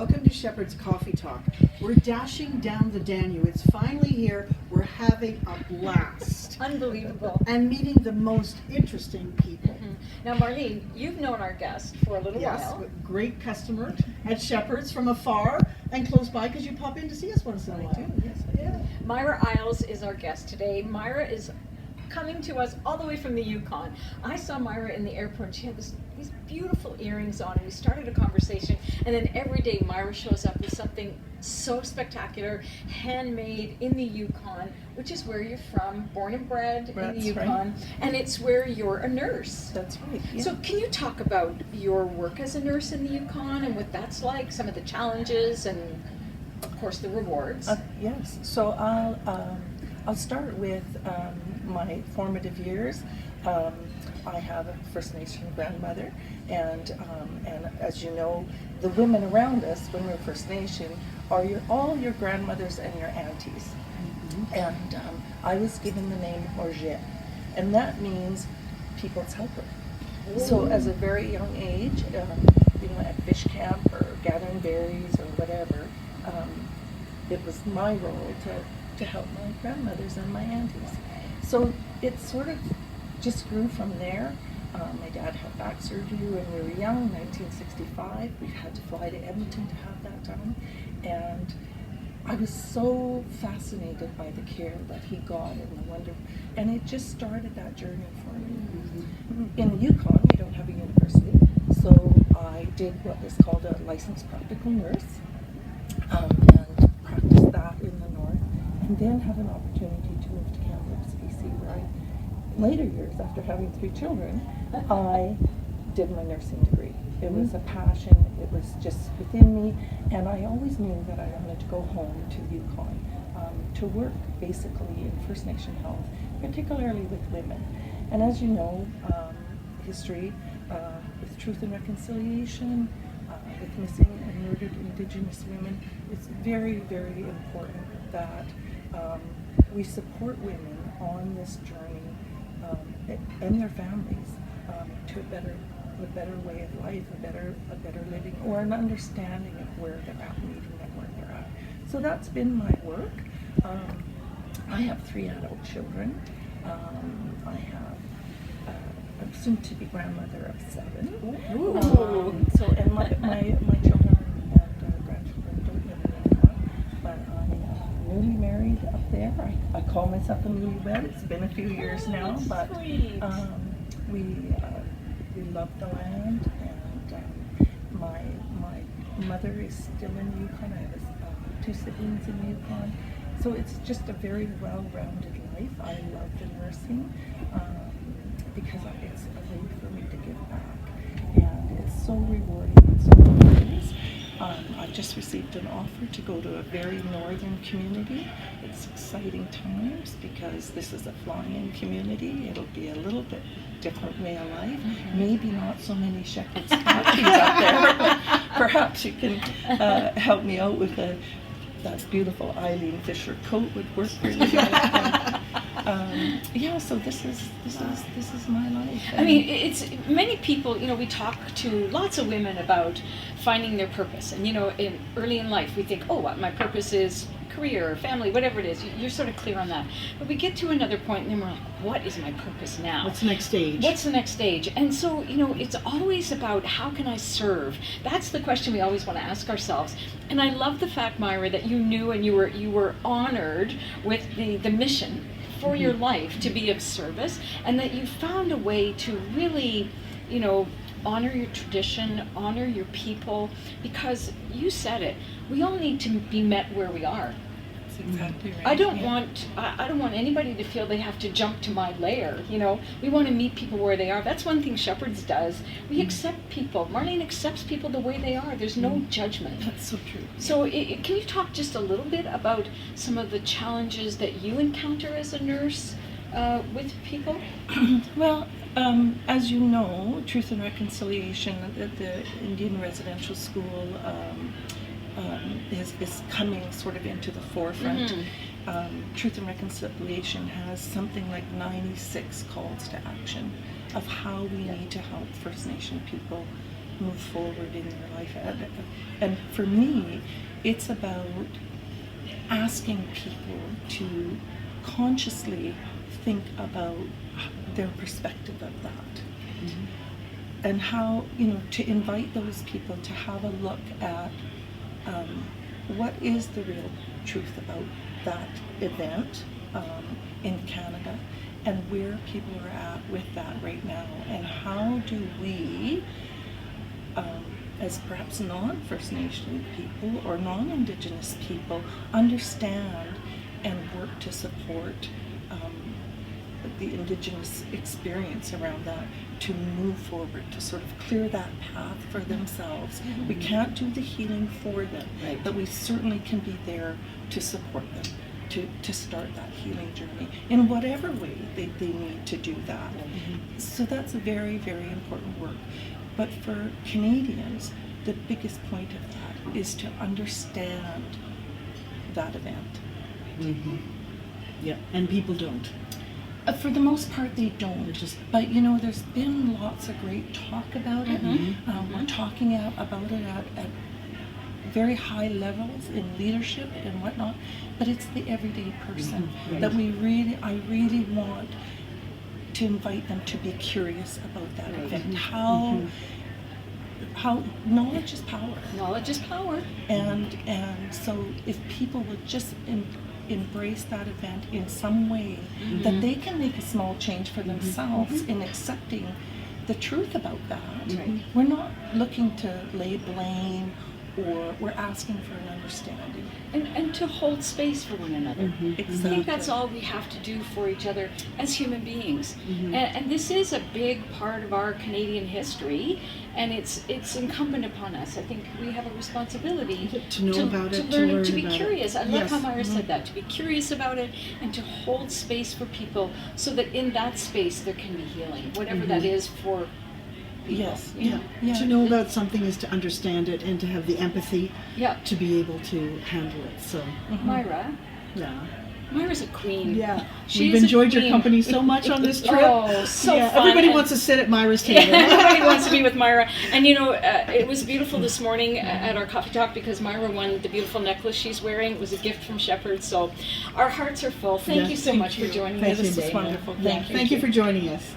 Welcome to Shepherd's Coffee Talk. We're dashing down the Danube. It's finally here. We're having a blast. Unbelievable. And meeting the most interesting people. Mm-hmm. Now, Marlene, you've known our guest for a little Yes, while. great customer at Shepherd's from afar and close by because you pop in to see us once in a while. I do, yes, I do. Myra Iles is our guest today. Myra is coming to us all the way from the Yukon. I saw Myra in the airport and she had these beautiful earrings on, and we started a conversation, and then every day Myra shows up with something so spectacular, handmade in the Yukon, which is where you're from, born and bred in the Yukon, right. And it's where you're a nurse. That's right. Yeah. So can you talk about your work as a nurse in the Yukon and what that's like, some of the challenges and of course the rewards? Yes, so I'll start with my formative years. I have a First Nation grandmother, and as you know, the women around us when we're First Nation are all your grandmothers and your aunties. Mm-hmm. And I was given the name Orget, and that means people's helper. Ooh. So as a very young age, at fish camp or gathering berries or whatever, it was my role to help my grandmothers and my aunties. So it sort of just grew from there. My dad had back surgery when we were young, 1965. We had to fly to Edmonton to have that done. And I was so fascinated by the care that he got and the wonder. And it just started that journey for me. Mm-hmm. In the Yukon, we don't have a university. So I did what is called a licensed practical nurse. And practiced that in the north. And then had an opportunity to move to Kamloops, BC, where later years, after having 3 children, I did my nursing degree. It was a passion, it was just within me, and I always knew that I wanted to go home to the Yukon to work basically in First Nation health, particularly with women. And as you know, history with Truth and Reconciliation, with missing and murdered Indigenous women, it's very, very important that we support women on this journey and their families to a better way of life, a better living, or an understanding of where they're at, meeting them where they're at. So that's been my work. I have 3 adult children. I have a soon-to-be grandmother of 7. And my children and grandchildren don't live in Yukon, but I'm newly married up there. I call myself a newlywed. It's been a few years now, but we love the land, and my mother is still in the Yukon. I have 2 siblings in the Yukon, so it's just a very well-rounded life. I love the nursing because it's a way for me to give back, and it's so rewarding in so many ways. I just received an offer to go to a very northern community. It's exciting times because this is a fly-in community. It'll be a little bit different way of life. Mm-hmm. Maybe not so many Shepherd's Coffees up there, but perhaps you can help me out with that beautiful Eileen Fisher coat would work for you. So this is my life. I mean, it's many people. We talk to lots of women about finding their purpose, and early in life we think, what my purpose is career, family, whatever it is. You're sort of clear on that, but we get to another point, and then we're like, what is my purpose now? What's the next stage? What's the next stage? And so it's always about how can I serve. That's the question we always want to ask ourselves. And I love the fact, Myra, that you knew and you were honored with the mission for your life to be of service, and that you found a way to really, honor your tradition, honor your people, because you said it. We all need to be met where we are. That's exactly right. I don't want anybody to feel they have to jump to my lair. We want to meet people where they are. That's one thing Shepherd's does. We accept people. Marlene accepts people the way they are. There's no judgment. That's so true. So can you talk just a little bit about some of the challenges that you encounter as a nurse with people? Well, as you know, Truth and Reconciliation at the Indian Residential School is coming sort of into the forefront. Mm-hmm. Truth and Reconciliation has something like 96 calls to action of how we need to help First Nation people move forward in their life. And for me, it's about asking people to consciously think about their perspective of that. Mm-hmm. And how, to invite those people to have a look at what is the real truth about that event in Canada, and where people are at with that right now, and how do we, as perhaps non-First Nation people or non-Indigenous people, understand and work to support the Indigenous experience around that, to move forward, to sort of clear that path for themselves. Mm-hmm. We can't do the healing for them, Right. but we certainly can be there to support them, to start that healing journey in whatever way they need to do that. Mm-hmm. So that's very, very important work. But for Canadians, the biggest point of that is to understand that event. Mm-hmm. Yeah, and people don't. For the most part, they don't. But there's been lots of great talk about it. Mm-hmm. We're talking about it at very high levels in leadership and whatnot. But it's the everyday person Right. that I really want to invite them to be curious about that Right. event. Mm-hmm. How knowledge is power. Knowledge is power. And so if people would just embrace that event in some way, that they can make a small change for themselves in accepting the truth about that. Right. We're not looking to lay blame, or we're asking for an understanding. And to hold space for one another. Mm-hmm. I think that's all we have to do for each other as human beings. Mm-hmm. And this is a big part of our Canadian history, and it's incumbent upon us. I think we have a responsibility To know about it, to learn learn to be about it. curious. I love Yes. how Myra said that, to be curious about it and to hold space for people, so that in that space there can be healing, whatever that is for people. Yes. You know? Yeah. To know about something is to understand it and to have the empathy Yeah. to be able to handle it. So, Myra. yeah. Myra's a queen. Yeah, She we've is a enjoyed your queen. company so much on this trip. Oh, so yeah, fun. everybody And- wants to sit at Myra's table. Everybody wants to be with Myra. And it was beautiful this morning at our coffee talk, because Myra won the beautiful necklace she's wearing. It was a gift from Shepherd. So our hearts are full. Thank Yes, you so thank much for you. joining Thank us you, today. This is wonderful. Yeah, Thank you. thank you for joining us.